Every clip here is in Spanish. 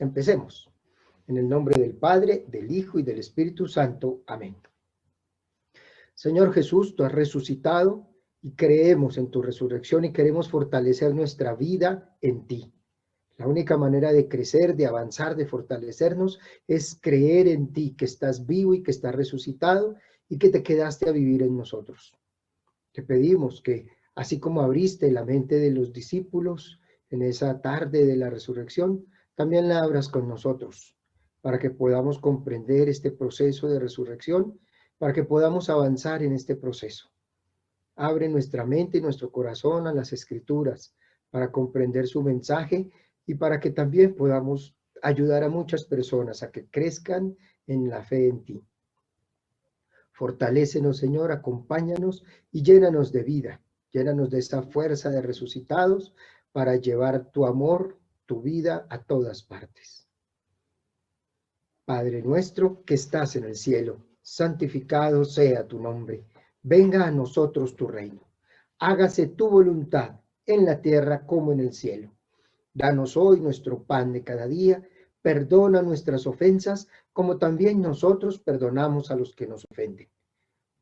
Empecemos. En el nombre del Padre, del Hijo y del Espíritu Santo. Amén. Señor Jesús, tú has resucitado y creemos en tu resurrección y queremos fortalecer nuestra vida en ti. La única manera de crecer, de avanzar, de fortalecernos es creer en ti, que estás vivo y que estás resucitado y que te quedaste a vivir en nosotros. Te pedimos que, así como abriste la mente de los discípulos en esa tarde de la resurrección, también la abras con nosotros, para que podamos comprender este proceso de resurrección, para que podamos avanzar en este proceso. Abre nuestra mente y nuestro corazón a las Escrituras, para comprender su mensaje y para que también podamos ayudar a muchas personas a que crezcan en la fe en ti. Fortalécenos, Señor, acompáñanos y llénanos de vida, llénanos de esa fuerza de resucitados para llevar tu amor, tu vida a todas partes. Padre nuestro que estás en el cielo, santificado sea tu nombre. Venga a nosotros tu reino. Hágase tu voluntad en la tierra como en el cielo. Danos hoy nuestro pan de cada día. Perdona nuestras ofensas, como también nosotros perdonamos a los que nos ofenden.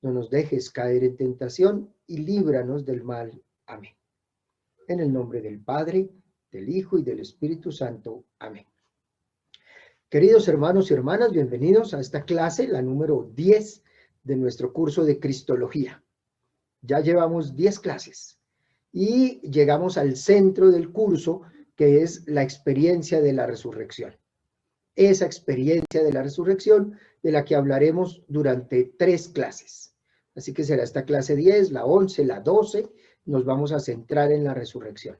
No nos dejes caer en tentación y líbranos del mal. Amén. En el nombre del Padre, del Hijo y del Espíritu Santo. Amén. Queridos hermanos y hermanas, bienvenidos a esta clase, la número 10 de nuestro curso de Cristología. Ya llevamos 10 clases y llegamos al centro del curso, que es la experiencia de la resurrección. Esa experiencia de la resurrección de la que hablaremos durante 3 clases. Así que será esta clase 10, la 11, la 12, nos vamos a centrar en la resurrección.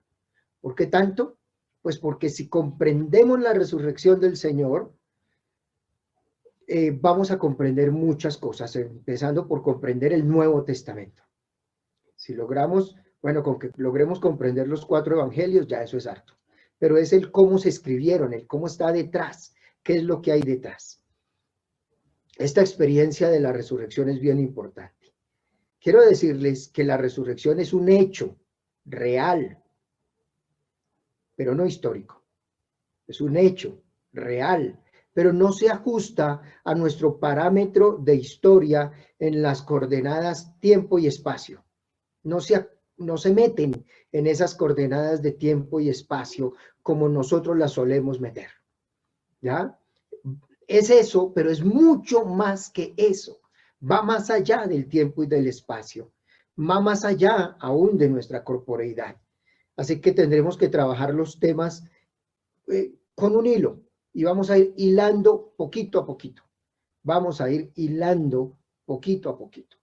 ¿Por qué tanto? Pues porque si comprendemos la resurrección del Señor, vamos a comprender muchas cosas, empezando por comprender el Nuevo Testamento. Si logramos, bueno, con que logremos comprender los 4 evangelios, ya eso es harto. Pero es el cómo se escribieron, el cómo está detrás, qué es lo que hay detrás. Esta experiencia de la resurrección es bien importante. Quiero decirles que la resurrección es un hecho real, pero no histórico. Es un hecho real, pero no se ajusta a nuestro parámetro de historia en las coordenadas tiempo y espacio. No se meten en esas coordenadas de tiempo y espacio como nosotros las solemos meter. ¿Ya? Es eso, pero es mucho más que eso. Va más allá del tiempo y del espacio. Va más allá aún de nuestra corporeidad. Así que tendremos que trabajar los temas con un hilo y vamos a ir hilando poquito a poquito. Vamos a ir hilando poquito a poquito.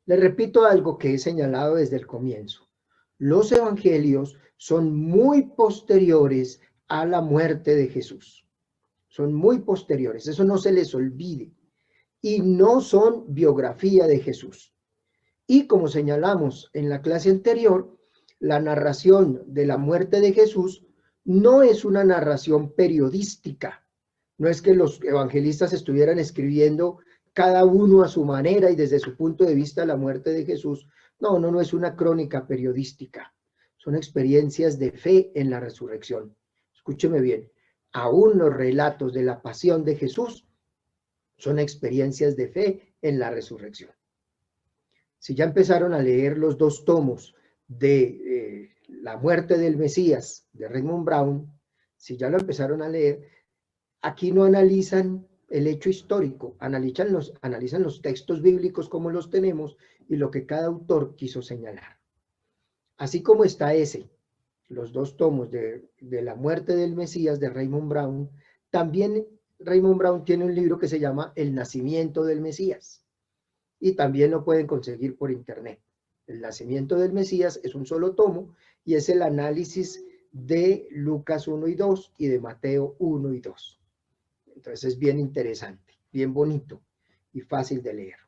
Les repito algo que he señalado desde el comienzo. Los evangelios son muy posteriores a la muerte de Jesús. Son muy posteriores, eso no se les olvide. Y no son biografía de Jesús. Y como señalamos en la clase anterior, la narración de la muerte de Jesús no es una narración periodística. No es que los evangelistas estuvieran escribiendo cada uno a su manera y desde su punto de vista la muerte de Jesús. No es una crónica periodística. Son experiencias de fe en la resurrección. Escúcheme bien, aún los relatos de la pasión de Jesús son experiencias de fe en la resurrección. Si ya empezaron a leer los 2 tomos de La muerte del Mesías de Raymond Brown, si ya lo empezaron a leer, aquí no analizan el hecho histórico, analizan los textos bíblicos como los tenemos y lo que cada autor quiso señalar. Así como está los 2 tomos de La muerte del Mesías de Raymond Brown, también Raymond Brown tiene un libro que se llama El nacimiento del Mesías y también lo pueden conseguir por internet. El nacimiento del Mesías es un solo tomo y es el análisis de Lucas 1 y 2 y de Mateo 1 y 2. Entonces es bien interesante, bien bonito y fácil de leer.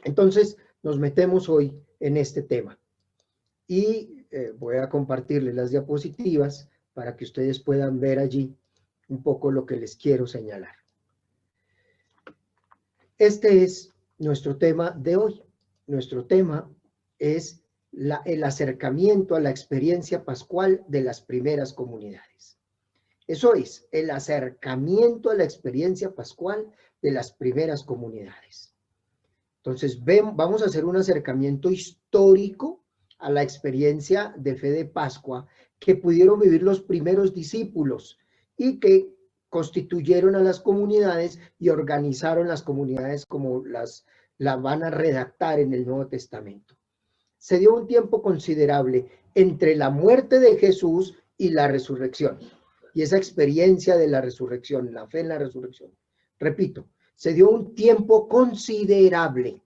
Entonces nos metemos hoy en este tema y voy a compartirles las diapositivas para que ustedes puedan ver allí un poco lo que les quiero señalar. Este es nuestro tema de hoy. Nuestro tema es el acercamiento a la experiencia pascual de las primeras comunidades. Eso es el acercamiento a la experiencia pascual de las primeras comunidades. Entonces, vamos a hacer un acercamiento histórico a la experiencia de fe de Pascua que pudieron vivir los primeros discípulos y que constituyeron a las comunidades y organizaron las comunidades como la van a redactar en el Nuevo Testamento. Se dio un tiempo considerable entre la muerte de Jesús y la resurrección. Y esa experiencia de la resurrección, la fe en la resurrección. Repito, se dio un tiempo considerable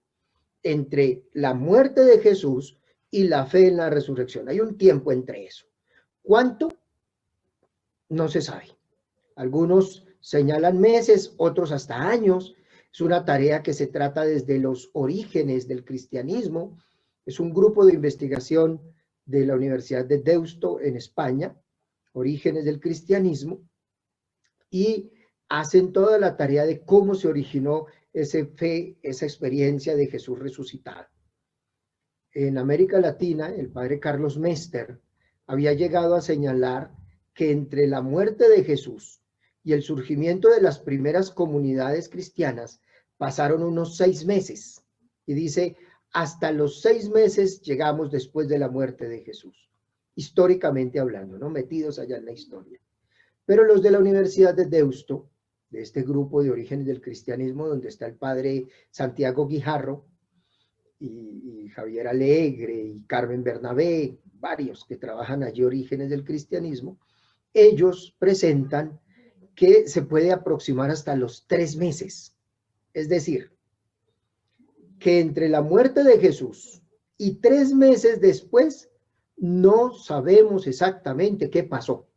entre la muerte de Jesús y la fe en la resurrección. Hay un tiempo entre eso. ¿Cuánto? No se sabe. Algunos señalan meses, otros hasta años. Es una tarea que se trata desde los orígenes del cristianismo. Es un grupo de investigación de la Universidad de Deusto en España, Orígenes del Cristianismo, y hacen toda la tarea de cómo se originó esa fe, esa experiencia de Jesús resucitado. En América Latina, el padre Carlos Mester había llegado a señalar que entre la muerte de Jesús y el surgimiento de las primeras comunidades cristianas pasaron unos 6 meses. Y dice, hasta los 6 meses llegamos después de la muerte de Jesús, históricamente hablando, ¿no? Metidos allá en la historia. Pero los de la Universidad de Deusto, de este grupo de Orígenes del Cristianismo, donde está el padre Santiago Guijarro y Javier Alegre y Carmen Bernabé, varios que trabajan allí Orígenes del Cristianismo, ellos presentan que se puede aproximar hasta los 3 meses. Es decir, que entre la muerte de Jesús y 3 meses después no sabemos exactamente qué pasó.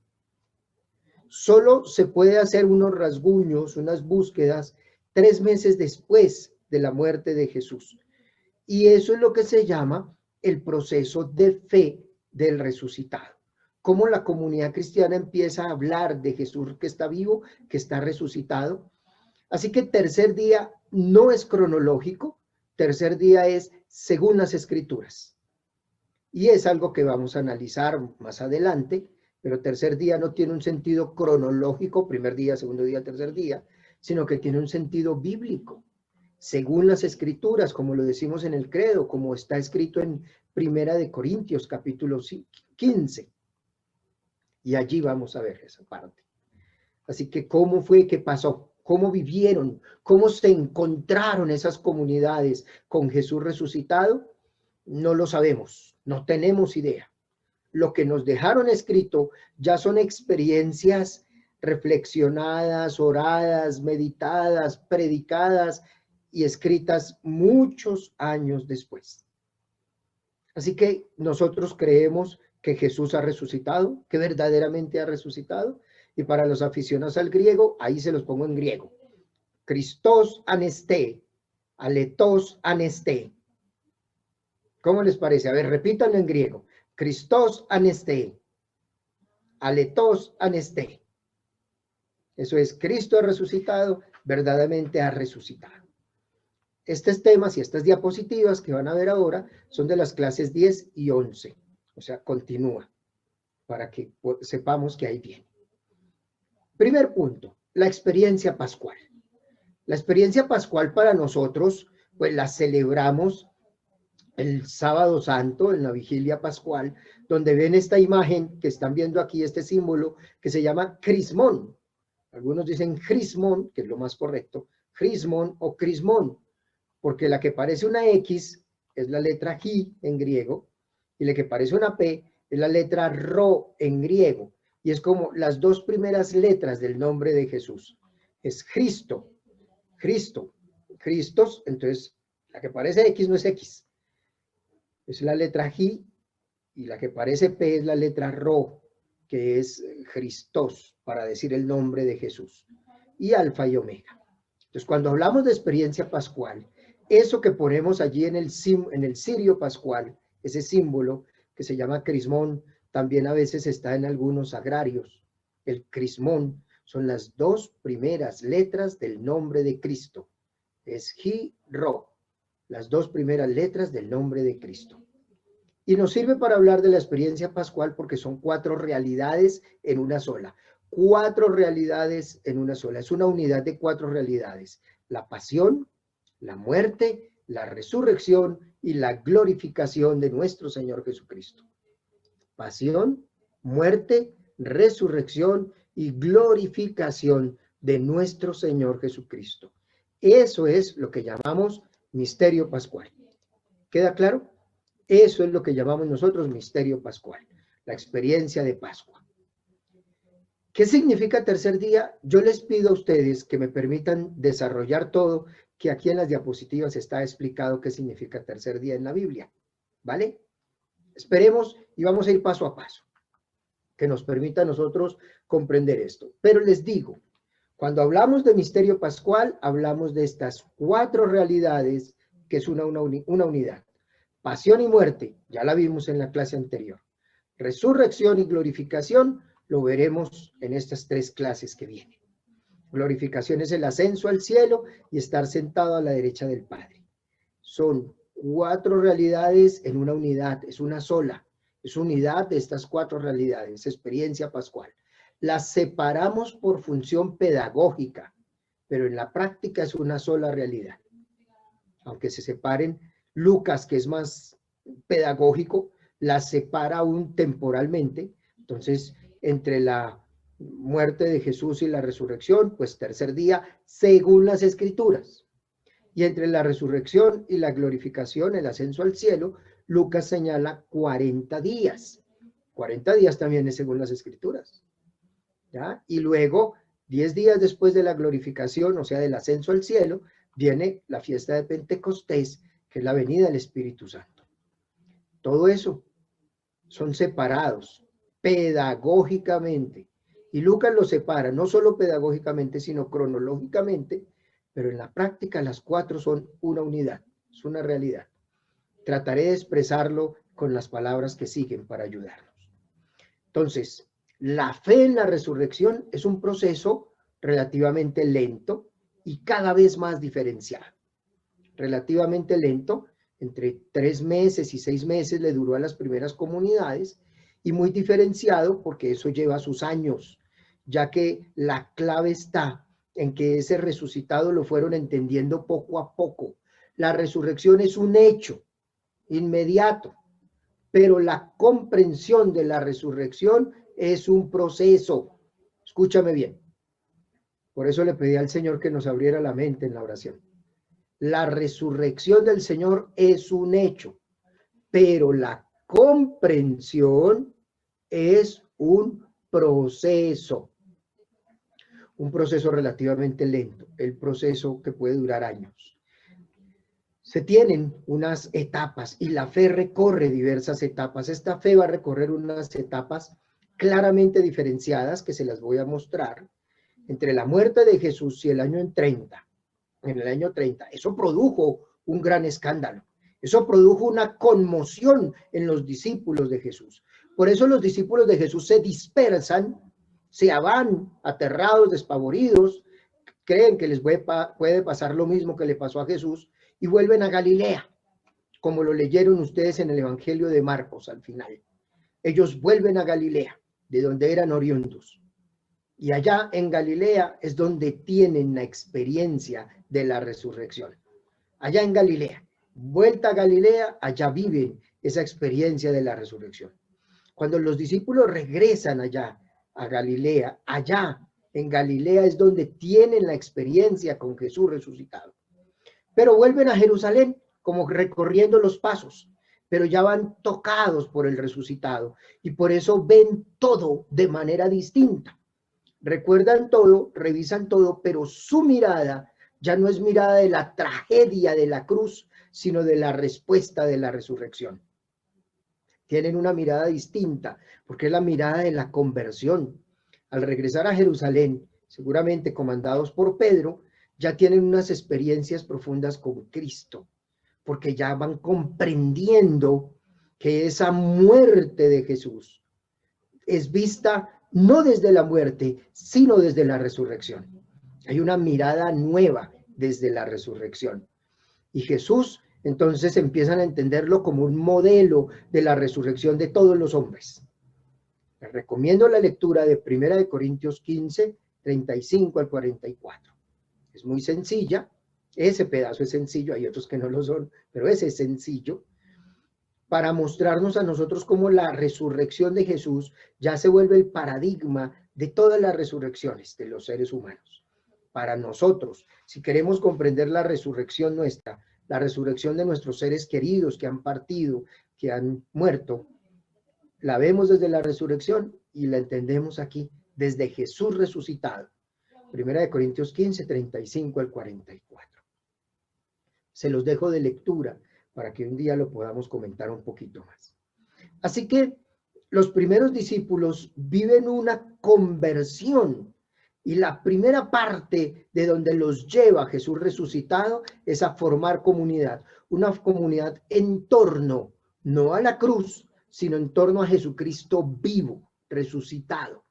Solo se puede hacer unos rasguños, unas búsquedas 3 meses después de la muerte de Jesús. Y eso es lo que se llama el proceso de fe del resucitado. Cómo la comunidad cristiana empieza a hablar de Jesús que está vivo, que está resucitado. Así que tercer día no es cronológico, tercer día es según las Escrituras. Y es algo que vamos a analizar más adelante, pero tercer día no tiene un sentido cronológico, primer día, segundo día, tercer día, sino que tiene un sentido bíblico, según las Escrituras, como lo decimos en el credo, como está escrito en Primera de Corintios, capítulo 15. Y allí vamos a ver esa parte. Así que, ¿cómo fue que pasó? ¿Cómo vivieron? ¿Cómo se encontraron esas comunidades con Jesús resucitado? No lo sabemos, no tenemos idea. Lo que nos dejaron escrito ya son experiencias reflexionadas, oradas, meditadas, predicadas y escritas muchos años después. Así que nosotros creemos que Jesús ha resucitado, que verdaderamente ha resucitado, y para los aficionados al griego, ahí se los pongo en griego. Christos anesté, aletos anesté. ¿Cómo les parece? A ver, repítanlo en griego. Christos anesté, aletos anesté. Eso es, Cristo ha resucitado, verdaderamente ha resucitado. Estos temas y estas diapositivas que van a ver ahora son de las clases 10 y 11. O sea, continúa, para que sepamos que ahí viene. Primer punto, la experiencia pascual. La experiencia pascual para nosotros, pues la celebramos el sábado santo, en la vigilia pascual, donde ven esta imagen que están viendo aquí, este símbolo que se llama crismón. Algunos dicen crismón, que es lo más correcto, crismón o crismón, porque la que parece una X es la letra J en griego, y la que parece una P es la letra Ro en griego, y es como las dos primeras letras del nombre de Jesús. Es Cristo, Cristo, Cristos, entonces la que parece X no es X, es la letra J, y la que parece P es la letra Ro, que es Christos, para decir el nombre de Jesús, y Alfa y Omega. Entonces, cuando hablamos de experiencia pascual, eso que ponemos allí en el cirio pascual, ese símbolo que se llama crismón, también a veces está en algunos sagrarios. El crismón son las dos primeras letras del nombre de Cristo. Es Ji-Ro, las dos primeras letras del nombre de Cristo. Y nos sirve para hablar de la experiencia pascual porque son 4 realidades en una sola. 4 realidades en una sola. Es una unidad de 4 realidades: la pasión, la muerte, la resurrección y la glorificación de nuestro Señor Jesucristo. Pasión, muerte, resurrección y glorificación de nuestro Señor Jesucristo. Eso es lo que llamamos misterio pascual. ¿Queda claro? Eso es lo que llamamos nosotros misterio pascual, la experiencia de Pascua. ¿Qué significa tercer día? Yo les pido a ustedes que me permitan desarrollar todo, que aquí en las diapositivas está explicado qué significa tercer día en la Biblia, ¿vale? Esperemos y vamos a ir paso a paso, que nos permita a nosotros comprender esto. Pero les digo, cuando hablamos de misterio pascual, hablamos de estas 4 realidades, que es una unidad. Pasión y muerte, ya la vimos en la clase anterior. Resurrección y glorificación, lo veremos en estas 3 clases que vienen. Glorificación es el ascenso al cielo y estar sentado a la derecha del Padre. Son 4 realidades en una unidad, es una sola. Es unidad de estas 4 realidades, experiencia pascual. Las separamos por función pedagógica, pero en la práctica es una sola realidad. Aunque se separen, Lucas, que es más pedagógico, las separa aún temporalmente. Entonces, entre la muerte de Jesús y la resurrección, pues tercer día, según las Escrituras. Y entre la resurrección y la glorificación, el ascenso al cielo, Lucas señala 40 días. 40 días también es según las Escrituras. ¿Ya? Y luego, 10 días después de la glorificación, o sea, del ascenso al cielo, viene la fiesta de Pentecostés, que es la venida del Espíritu Santo. Todo eso son separados pedagógicamente. Y Lucas los separa, no solo pedagógicamente, sino cronológicamente, pero en la práctica las 4 son una unidad, es una realidad. Trataré de expresarlo con las palabras que siguen para ayudarnos. Entonces, la fe en la resurrección es un proceso relativamente lento y cada vez más diferenciado. Relativamente lento, entre 3 meses y 6 meses le duró a las primeras comunidades, y muy diferenciado porque eso lleva sus años, ya que la clave está en que ese resucitado lo fueron entendiendo poco a poco. La resurrección es un hecho inmediato, pero la comprensión de la resurrección es un proceso. Escúchame bien. Por eso le pedí al Señor que nos abriera la mente en la oración. La resurrección del Señor es un hecho, pero la comprensión es un proceso relativamente lento, el proceso que puede durar años. Se tienen unas etapas y la fe recorre diversas etapas. Esta fe va a recorrer unas etapas claramente diferenciadas que se las voy a mostrar entre la muerte de Jesús y el año 30. En el año 30, eso produjo un gran escándalo. Eso produjo una conmoción en los discípulos de Jesús. Por eso los discípulos de Jesús se dispersan, se van aterrados, despavoridos, creen que les puede pasar lo mismo que le pasó a Jesús y vuelven a Galilea, como lo leyeron ustedes en el Evangelio de Marcos al final. Ellos vuelven a Galilea, de donde eran oriundos. Y allá en Galilea es donde tienen la experiencia de la resurrección. Allá en Galilea, vuelta a Galilea, allá viven esa experiencia de la resurrección. Cuando los discípulos regresan allá a Galilea, allá en Galilea es donde tienen la experiencia con Jesús resucitado. Pero vuelven a Jerusalén como recorriendo los pasos, pero ya van tocados por el resucitado y por eso ven todo de manera distinta. Recuerdan todo, revisan todo, pero su mirada ya no es mirada de la tragedia de la cruz, sino de la respuesta de la resurrección. Tienen una mirada distinta, porque es la mirada de la conversión. Al regresar a Jerusalén, seguramente comandados por Pedro, ya tienen unas experiencias profundas con Cristo, porque ya van comprendiendo que esa muerte de Jesús es vista no desde la muerte, sino desde la resurrección. Hay una mirada nueva desde la resurrección. Y Jesús, entonces, empiezan a entenderlo como un modelo de la resurrección de todos los hombres. Les recomiendo la lectura de 1 Corintios 15, 35 al 44. Es muy sencilla, ese pedazo es sencillo, hay otros que no lo son, pero ese es sencillo, para mostrarnos a nosotros cómo la resurrección de Jesús ya se vuelve el paradigma de todas las resurrecciones de los seres humanos. Para nosotros, si queremos comprender la resurrección nuestra, la resurrección de nuestros seres queridos que han partido, que han muerto, la vemos desde la resurrección y la entendemos aquí desde Jesús resucitado. 1 Corintios 15, 35 al 44. Se los dejo de lectura para que un día lo podamos comentar un poquito más. Así que los primeros discípulos viven una conversión y la primera parte de donde los lleva Jesús resucitado es a formar comunidad, una comunidad en torno, no a la cruz, sino en torno a Jesucristo vivo, resucitado.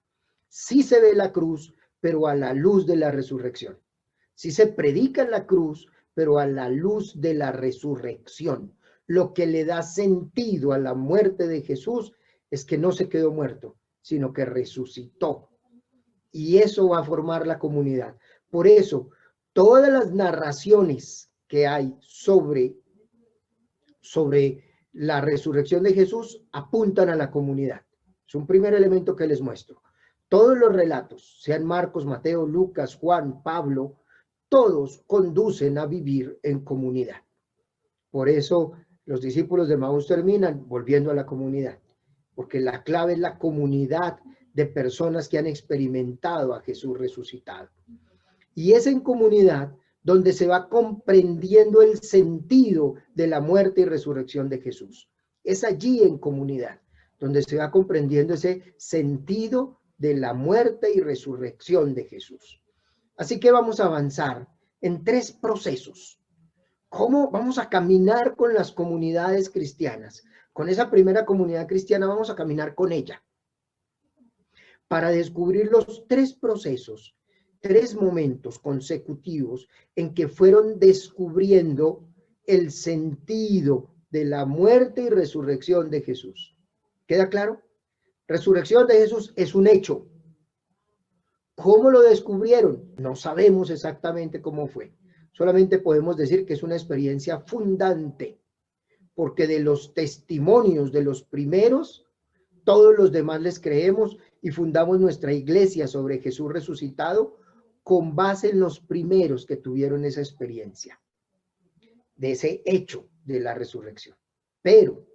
Sí se ve la cruz, pero a la luz de la resurrección. Sí se predica la cruz, pero a la luz de la resurrección. Lo que le da sentido a la muerte de Jesús es que no se quedó muerto, sino que resucitó. Y eso va a formar la comunidad. Por eso, todas las narraciones que hay sobre la resurrección de Jesús apuntan a la comunidad. Es un primer elemento que les muestro. Todos los relatos, sean Marcos, Mateo, Lucas, Juan, Pablo, todos conducen a vivir en comunidad. Por eso los discípulos de Maús terminan volviendo a la comunidad, porque la clave es la comunidad de personas que han experimentado a Jesús resucitado. Y es en comunidad donde se va comprendiendo el sentido de la muerte y resurrección de Jesús. Es allí en comunidad donde se va comprendiendo ese sentido de la muerte y resurrección de Jesús. Así que vamos a avanzar en 3 procesos. ¿Cómo vamos a caminar con las comunidades cristianas? Con esa primera comunidad cristiana vamos a caminar con ella para descubrir los 3 procesos, 3 momentos consecutivos en que fueron descubriendo el sentido de la muerte y resurrección de Jesús. ¿Queda claro? Resurrección de Jesús es un hecho. ¿Cómo lo descubrieron? No sabemos exactamente cómo fue. Solamente podemos decir que es una experiencia fundante, porque de los testimonios de los primeros, todos los demás les creemos y fundamos nuestra iglesia sobre Jesús resucitado con base en los primeros que tuvieron esa experiencia, de ese hecho de la resurrección. Pero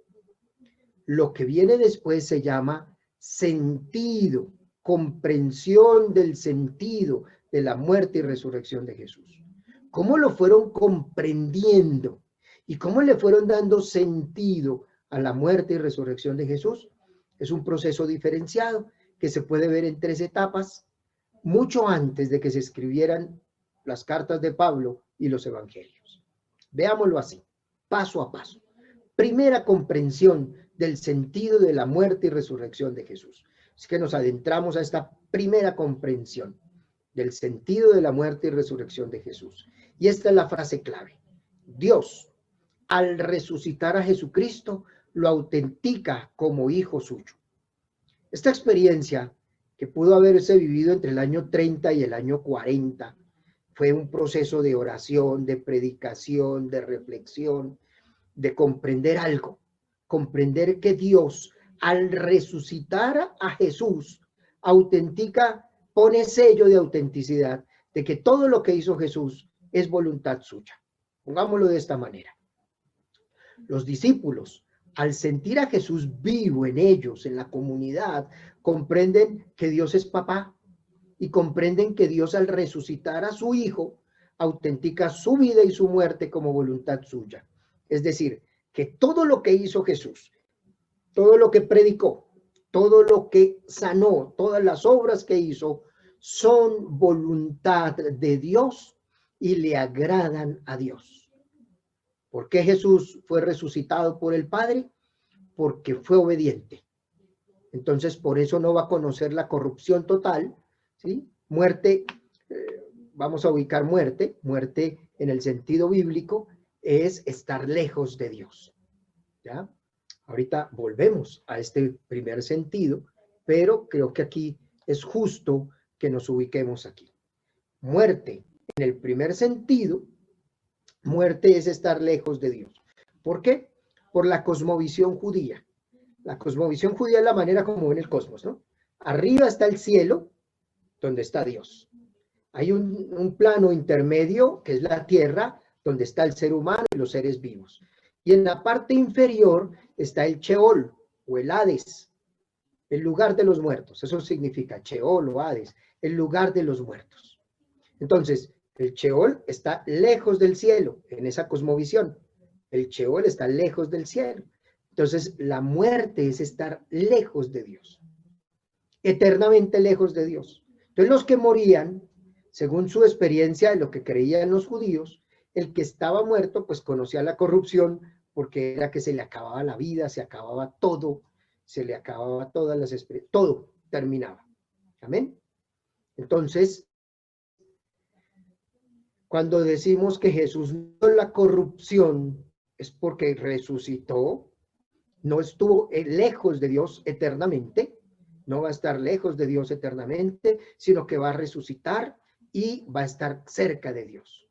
lo que viene después se llama sentido, comprensión del sentido de la muerte y resurrección de Jesús. ¿Cómo lo fueron comprendiendo y cómo le fueron dando sentido a la muerte y resurrección de Jesús? Es un proceso diferenciado que se puede ver en 3 etapas, mucho antes de que se escribieran las cartas de Pablo y los evangelios. Veámoslo así, paso a paso. Primera comprensión del sentido de la muerte y resurrección de Jesús. Así que nos adentramos a esta primera comprensión del sentido de la muerte y resurrección de Jesús. Y esta es la frase clave. Dios, al resucitar a Jesucristo, lo autentica como hijo suyo. Esta experiencia, que pudo haberse vivido entre el año 30 y el año 40, fue un proceso de oración, de predicación, de reflexión, de comprender algo, comprender que Dios, al resucitar a Jesús, autentica, pone sello de autenticidad, de que todo lo que hizo Jesús es voluntad suya. Pongámoslo de esta manera. Los discípulos, al sentir a Jesús vivo en ellos, en la comunidad, comprenden que Dios es papá y comprenden que Dios, al resucitar a su Hijo, autentica su vida y su muerte como voluntad suya. Es decir, que todo lo que hizo Jesús, todo lo que predicó, todo lo que sanó, todas las obras que hizo, son voluntad de Dios y le agradan a Dios. ¿Por qué Jesús fue resucitado por el Padre? Porque fue obediente. Entonces, por eso no va a conocer la corrupción total, ¿sí? Muerte, vamos a ubicar muerte en el sentido bíblico, es estar lejos de Dios, ¿ya? Ahorita volvemos a este primer sentido, pero creo que aquí es justo que nos ubiquemos aquí. Muerte, en el primer sentido, muerte es estar lejos de Dios. ¿Por qué? Por la cosmovisión judía. La cosmovisión judía es la manera como ven el cosmos, ¿no? Arriba está el cielo, donde está Dios. Hay un plano intermedio, que es la tierra, donde está el ser humano y los seres vivos. Y en la parte inferior está el Sheol, o el Hades, el lugar de los muertos. Eso significa Sheol o Hades, el lugar de los muertos. Entonces, el Sheol está lejos del cielo, en esa cosmovisión. El Sheol está lejos del cielo. Entonces, la muerte es estar lejos de Dios, eternamente lejos de Dios. Entonces, los que morían, según su experiencia de lo que creían los judíos, el que estaba muerto, pues conocía la corrupción, porque era que se le acababa la vida, se acababa todo, se le acababa todas las experiencias, todo terminaba. Amén. Entonces, cuando decimos que Jesús no la corrupción, es porque resucitó, no estuvo lejos de Dios eternamente, no va a estar lejos de Dios eternamente, sino que va a resucitar y va a estar cerca de Dios.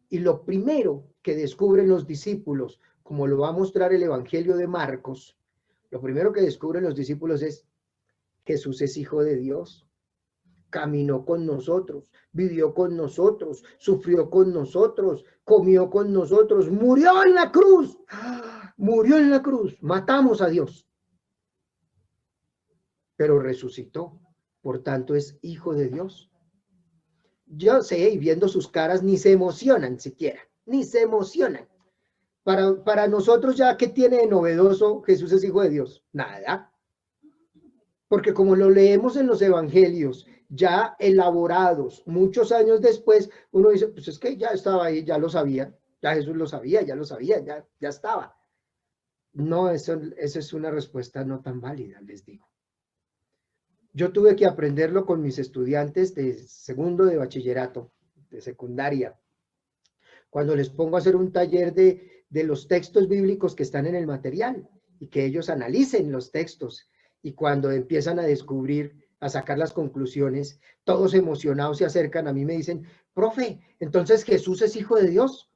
Y lo primero que descubren los discípulos, como lo va a mostrar el Evangelio de Marcos, lo primero que descubren los discípulos es: Jesús es hijo de Dios, caminó con nosotros, vivió con nosotros, sufrió con nosotros, comió con nosotros, murió en la cruz, murió en la cruz, matamos a Dios, pero resucitó, por tanto es hijo de Dios. Yo sé, y viendo sus caras, ni se emocionan siquiera, ni se emocionan. Para nosotros ya, ¿qué tiene de novedoso Jesús es hijo de Dios? Nada. Porque como lo leemos en los evangelios, ya elaborados, muchos años después, uno dice, pues es que ya estaba ahí, ya lo sabía, ya Jesús lo sabía, ya estaba. No, eso es una respuesta no tan válida, les digo. Yo tuve que aprenderlo con mis estudiantes de segundo de bachillerato, de secundaria, cuando les pongo a hacer un taller de los textos bíblicos que están en el material y que ellos analicen los textos, y cuando empiezan a descubrir, a sacar las conclusiones, todos emocionados se acercan a mí y me dicen, profe, ¿entonces Jesús es hijo de Dios?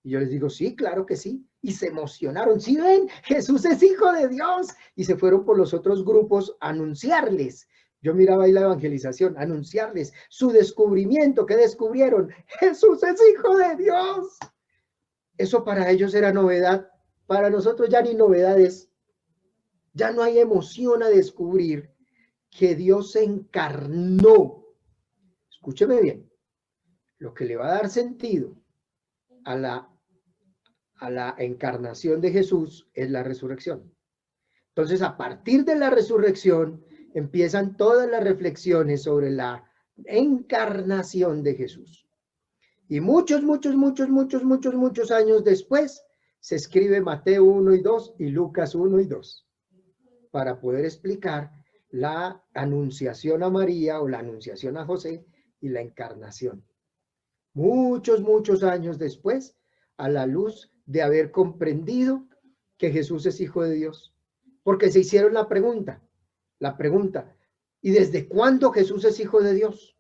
Y yo les digo, sí, claro que sí. Y se emocionaron, sí ven, Jesús es hijo de Dios. Y se fueron por los otros grupos a anunciarles. Yo miraba ahí la evangelización, anunciarles su descubrimiento, que descubrieron, Jesús es hijo de Dios. Eso para ellos era novedad, para nosotros ya ni novedades. Ya no hay emoción a descubrir que Dios se encarnó. Escúcheme bien, lo que le va a dar sentido a la encarnación de Jesús es la resurrección. Entonces, a partir de la resurrección, empiezan todas las reflexiones sobre la encarnación de Jesús. Y muchos años después, se escribe Mateo 1 y 2 y Lucas 1 y 2, para poder explicar la anunciación a María o la anunciación a José y la encarnación. Muchos años después, a la luz de haber comprendido que Jesús es hijo de Dios, porque se hicieron la pregunta, ¿y desde cuándo Jesús es hijo de Dios?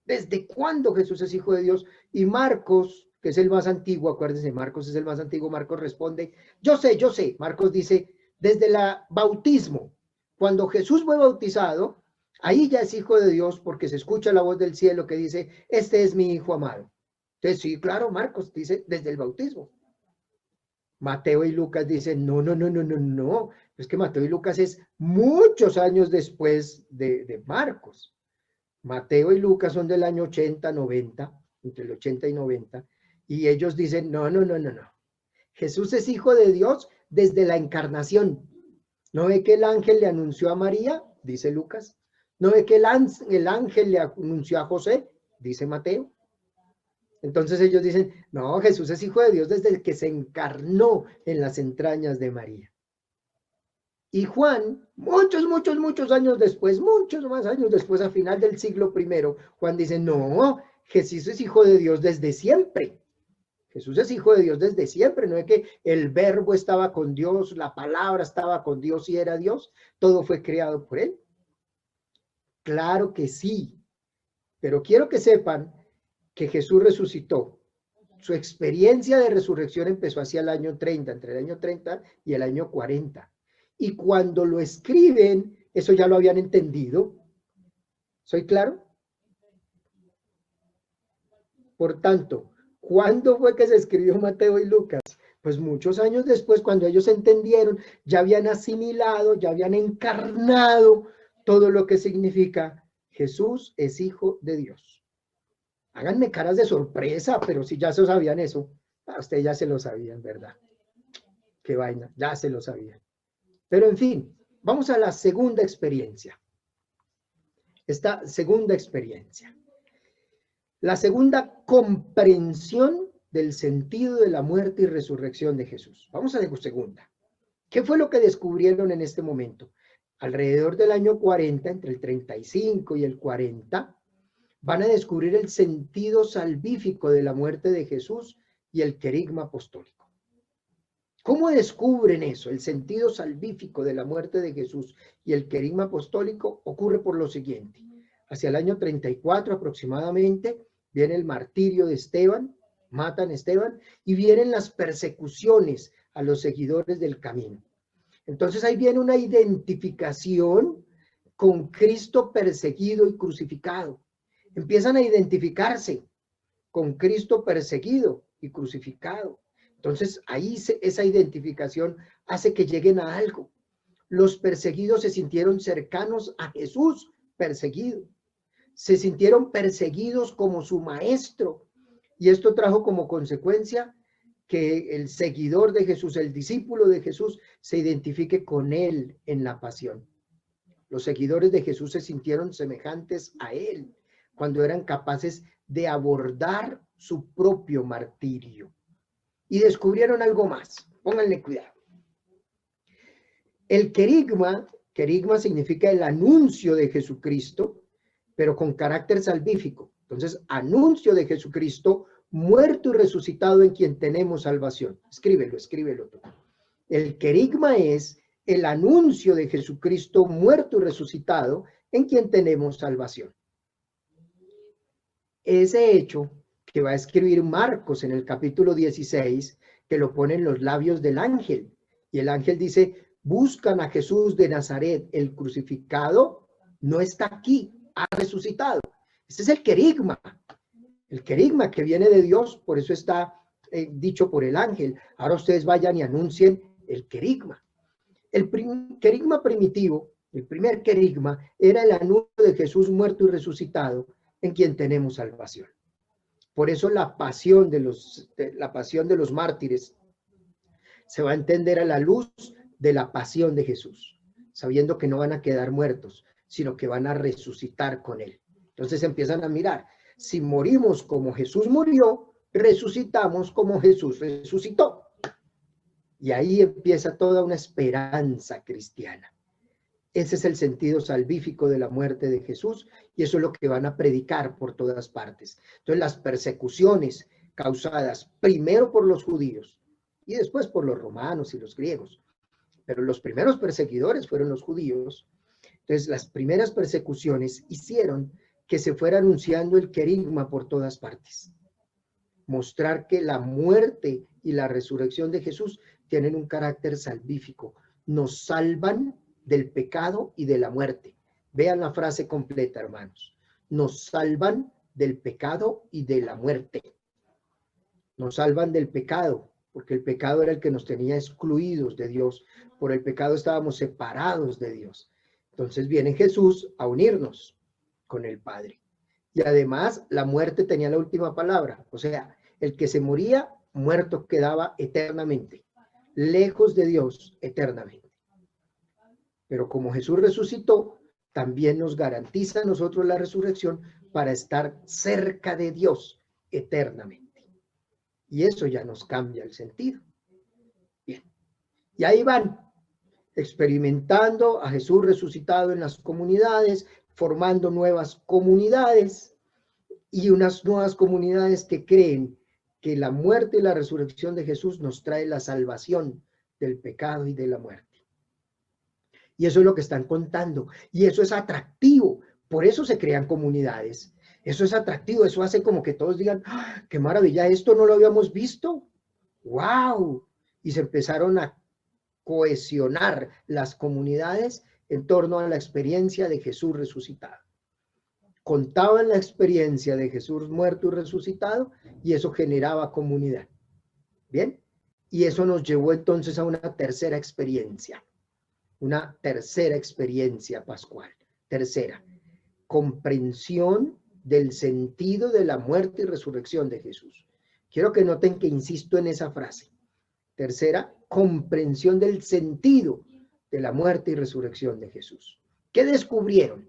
¿Desde cuándo Jesús es hijo de Dios? Y Marcos, que es el más antiguo, acuérdense, Marcos es el más antiguo, Marcos responde, yo sé, Marcos dice, desde el bautismo, cuando Jesús fue bautizado, ahí ya es hijo de Dios, porque se escucha la voz del cielo que dice, este es mi hijo amado. Entonces, sí, claro, Marcos dice, desde el bautismo. Mateo y Lucas dicen, no, es que Mateo y Lucas es muchos años después de Marcos. Mateo y Lucas son del año 80, 90, entre el 80 y 90, y ellos dicen, no. Jesús es hijo de Dios desde la encarnación. ¿No ve que el ángel le anunció a María? Dice Lucas. ¿No ve que el ángel le anunció a José? Dice Mateo. Entonces ellos dicen, no, Jesús es hijo de Dios desde el que se encarnó en las entrañas de María. Y Juan, muchos años después, muchos más años después, a final del siglo I, Juan dice, no, Jesús es hijo de Dios desde siempre. Jesús es hijo de Dios desde siempre, no es que el verbo estaba con Dios, la palabra estaba con Dios y era Dios, todo fue creado por él. Claro que sí, pero quiero que sepan que Jesús resucitó. Su experiencia de resurrección empezó hacia el año 30, entre el año 30 y el año 40. Y cuando lo escriben, eso ya lo habían entendido. ¿Soy claro? Por tanto, ¿cuándo fue que se escribió Mateo y Lucas? Pues muchos años después, cuando ellos entendieron, ya habían asimilado, ya habían encarnado todo lo que significa Jesús es hijo de Dios. Háganme caras de sorpresa, pero si ya se sabían eso, a ustedes ya se lo sabían, ¿verdad? Qué vaina, ya se lo sabían. Pero en fin, vamos a la segunda experiencia. Esta segunda experiencia. La segunda comprensión del sentido de la muerte y resurrección de Jesús. Vamos a la segunda. ¿Qué fue lo que descubrieron en este momento? Alrededor del año 40, entre el 35 y el 40, van a descubrir el sentido salvífico de la muerte de Jesús y el querigma apostólico. ¿Cómo descubren eso? El sentido salvífico de la muerte de Jesús y el querigma apostólico ocurre por lo siguiente. Hacia el año 34 aproximadamente viene el martirio de Esteban, matan a Esteban, y vienen las persecuciones a los seguidores del camino. Entonces ahí viene una identificación con Cristo perseguido y crucificado. Empiezan a identificarse con Cristo perseguido y crucificado. Entonces ahí esa identificación hace que lleguen a algo. Los perseguidos se sintieron cercanos a Jesús perseguido. Se sintieron perseguidos como su maestro. Y esto trajo como consecuencia que el seguidor de Jesús, el discípulo de Jesús, se identifique con él en la pasión. Los seguidores de Jesús se sintieron semejantes a él cuando eran capaces de abordar su propio martirio. Y descubrieron algo más. Pónganle cuidado. El querigma significa el anuncio de Jesucristo, pero con carácter salvífico. Entonces, anuncio de Jesucristo, muerto y resucitado en quien tenemos salvación. Escríbelo tú. El querigma es el anuncio de Jesucristo, muerto y resucitado en quien tenemos salvación. Ese hecho que va a escribir Marcos en el capítulo 16, que lo pone en los labios del ángel. Y el ángel dice, buscan a Jesús de Nazaret, el crucificado, no está aquí, ha resucitado. Ese es el querigma que viene de Dios, por eso está dicho por el ángel. Ahora ustedes vayan y anuncien el querigma. El querigma primitivo, el primer querigma, era el anuncio de Jesús muerto y resucitado, en quien tenemos salvación. Por eso la pasión de los mártires se va a entender a la luz de la pasión de Jesús, sabiendo que no van a quedar muertos, sino que van a resucitar con él. Entonces empiezan a mirar, si morimos como Jesús murió, resucitamos como Jesús resucitó. Y ahí empieza toda una esperanza cristiana. Ese es el sentido salvífico de la muerte de Jesús y eso es lo que van a predicar por todas partes. Entonces las persecuciones causadas primero por los judíos y después por los romanos y los griegos, pero los primeros perseguidores fueron los judíos. Entonces las primeras persecuciones hicieron que se fuera anunciando el querigma por todas partes. Mostrar que la muerte y la resurrección de Jesús tienen un carácter salvífico. Nos salvan del pecado y de la muerte. Vean la frase completa, hermanos. Nos salvan del pecado y de la muerte. Nos salvan del pecado, porque el pecado era el que nos tenía excluidos de Dios. Por el pecado estábamos separados de Dios. Entonces viene Jesús a unirnos con el Padre. Y además la muerte tenía la última palabra. O sea, el que se moría, muerto quedaba eternamente, lejos de Dios eternamente. Pero como Jesús resucitó, también nos garantiza a nosotros la resurrección para estar cerca de Dios eternamente. Y eso ya nos cambia el sentido. Bien. Y ahí van, experimentando a Jesús resucitado en las comunidades, formando nuevas comunidades y unas nuevas comunidades que creen que la muerte y la resurrección de Jesús nos trae la salvación del pecado y de la muerte. Y eso es lo que están contando. Y eso es atractivo, Por eso se crean comunidades. Eso es atractivo, eso hace como que todos digan, ¡ah, qué maravilla, esto no lo habíamos visto! ¡Wow! Y se empezaron a cohesionar las comunidades en torno a la experiencia de Jesús resucitado. Contaban la experiencia de Jesús muerto y resucitado y eso generaba comunidad. ¿Bien? Y eso nos llevó entonces a una tercera experiencia pascual. Tercera, comprensión del sentido de la muerte y resurrección de Jesús. Quiero que noten que insisto en esa frase. Tercera, comprensión del sentido de la muerte y resurrección de Jesús. ¿Qué descubrieron?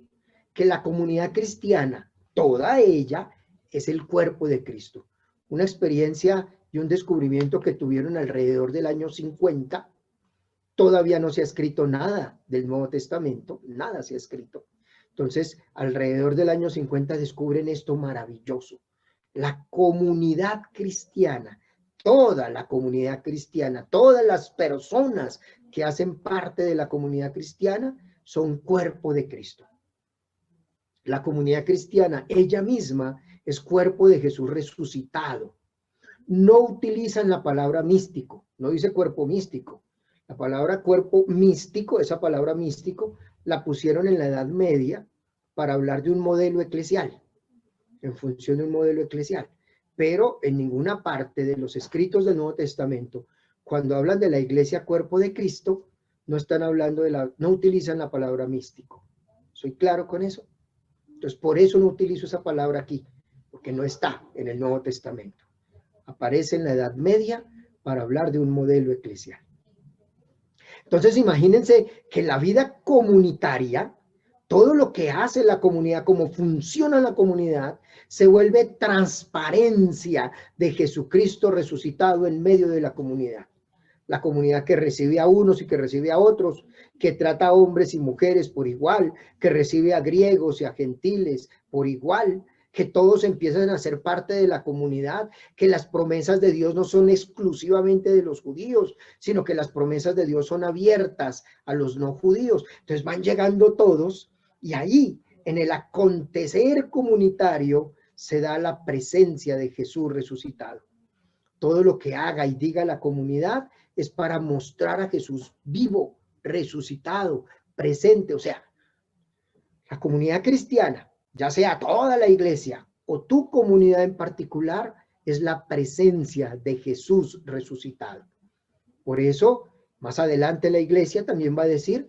Que la comunidad cristiana, toda ella, es el cuerpo de Cristo. Una experiencia y un descubrimiento que tuvieron alrededor del año 50. Todavía no se ha escrito nada del Nuevo Testamento, nada se ha escrito. Entonces, alrededor del año 50 descubren esto maravilloso. La comunidad cristiana, toda la comunidad cristiana, todas las personas que hacen parte de la comunidad cristiana son cuerpo de Cristo. La comunidad cristiana, ella misma, es cuerpo de Jesús resucitado. No utilizan la palabra místico, no dice cuerpo místico. La palabra cuerpo místico, esa palabra místico, la pusieron en la Edad Media para hablar de un modelo eclesial, en función de un modelo eclesial. Pero en ninguna parte de los escritos del Nuevo Testamento, cuando hablan de la iglesia cuerpo de Cristo, no están hablando no utilizan la palabra místico. ¿Soy claro con eso? Entonces, por eso no utilizo esa palabra aquí, porque no está en el Nuevo Testamento. Aparece en la Edad Media para hablar de un modelo eclesial. Entonces, imagínense que la vida comunitaria, todo lo que hace la comunidad, cómo funciona la comunidad, se vuelve transparencia de Jesucristo resucitado en medio de la comunidad. La comunidad que recibe a unos y que recibe a otros, que trata a hombres y mujeres por igual, que recibe a griegos y a gentiles por igual, que todos empiezan a ser parte de la comunidad, que las promesas de Dios no son exclusivamente de los judíos, sino que las promesas de Dios son abiertas a los no judíos. Entonces van llegando todos y ahí, en el acontecer comunitario, se da la presencia de Jesús resucitado. Todo lo que haga y diga la comunidad es para mostrar a Jesús vivo, resucitado, presente. O sea, la comunidad cristiana, ya sea toda la iglesia o tu comunidad en particular, es la presencia de Jesús resucitado. Por eso, más adelante la iglesia también va a decir,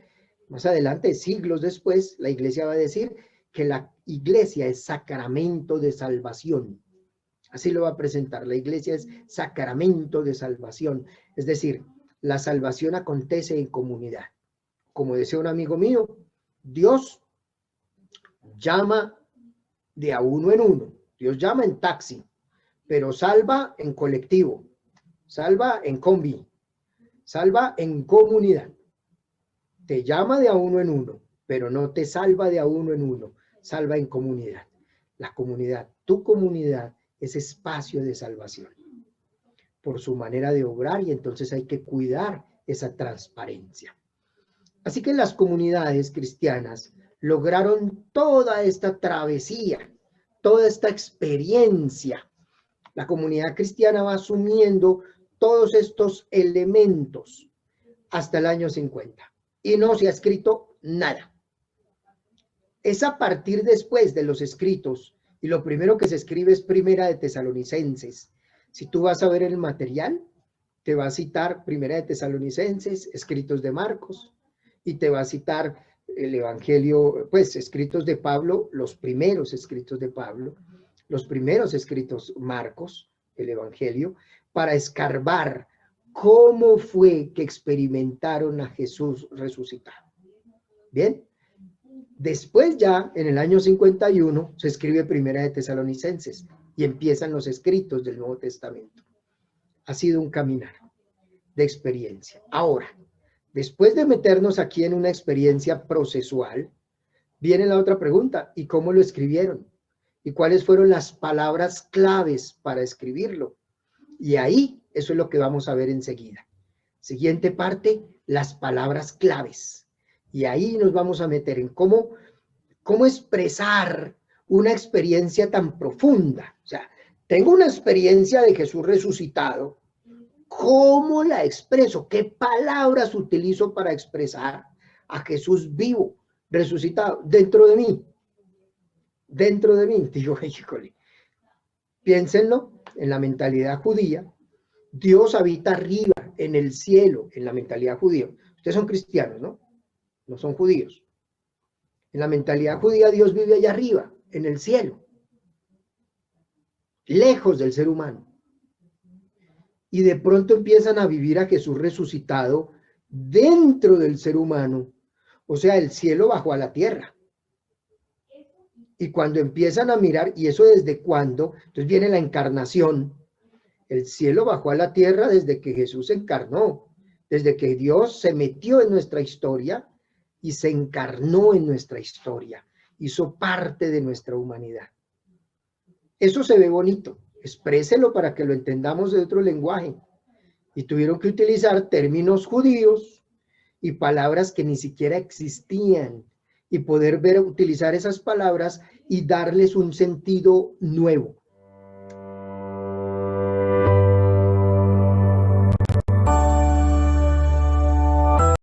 más adelante, siglos después, la iglesia va a decir que la iglesia es sacramento de salvación. Así lo va a presentar. La iglesia es sacramento de salvación. Es decir, la salvación acontece en comunidad. Como decía un amigo mío, Dios llama de a uno en uno. Dios llama en taxi, pero salva en colectivo, salva en combi, salva en comunidad. Te llama de a uno en uno, pero no te salva de a uno en uno, salva en comunidad. La comunidad, tu comunidad, es espacio de salvación por su manera de obrar y entonces hay que cuidar esa transparencia. Así que las comunidades cristianas lograron toda esta travesía, toda esta experiencia. La comunidad cristiana va asumiendo todos estos elementos hasta el año 50 y no se ha escrito nada. Es a partir después de los escritos y lo primero que se escribe es Primera de Tesalonicenses. Si tú vas a ver el material, te va a citar Primera de Tesalonicenses, escritos de Marcos, y te va a citar el Evangelio, pues escritos de Pablo, los primeros escritos de Pablo, los primeros escritos Marcos, el Evangelio, para escarbar cómo fue que experimentaron a Jesús resucitado. Bien. Después ya, en el año 51, se escribe Primera de Tesalonicenses y empiezan los escritos del Nuevo Testamento. Ha sido un caminar de experiencia. Ahora, después de meternos aquí en una experiencia procesual, viene la otra pregunta, ¿y cómo lo escribieron? ¿Y cuáles fueron las palabras claves para escribirlo? Y ahí, eso es lo que vamos a ver enseguida. Siguiente parte, las palabras claves. Y ahí nos vamos a meter en cómo cómo expresar una experiencia tan profunda. O sea, tengo una experiencia de Jesús resucitado. ¿Cómo la expreso? ¿Qué palabras utilizo para expresar a Jesús vivo, resucitado, dentro de mí? Dentro de mí. Digo, híjole, piénsenlo en la mentalidad judía. Dios habita arriba, en el cielo, en la mentalidad judía. Ustedes son cristianos, ¿no? No son judíos. En la mentalidad judía, Dios vive allá arriba, en el cielo, lejos del ser humano. Y de pronto empiezan a vivir a Jesús resucitado dentro del ser humano. O sea, el cielo bajó a la tierra. Y cuando empiezan a mirar, ¿y eso desde cuándo? Entonces viene la encarnación. El cielo bajó a la tierra desde que Jesús encarnó, desde que Dios se metió en nuestra historia y se encarnó en nuestra historia, hizo parte de nuestra humanidad. Eso se ve bonito, expréselo para que lo entendamos de otro lenguaje. Y tuvieron que utilizar términos judíos y palabras que ni siquiera existían, y poder utilizar esas palabras y darles un sentido nuevo.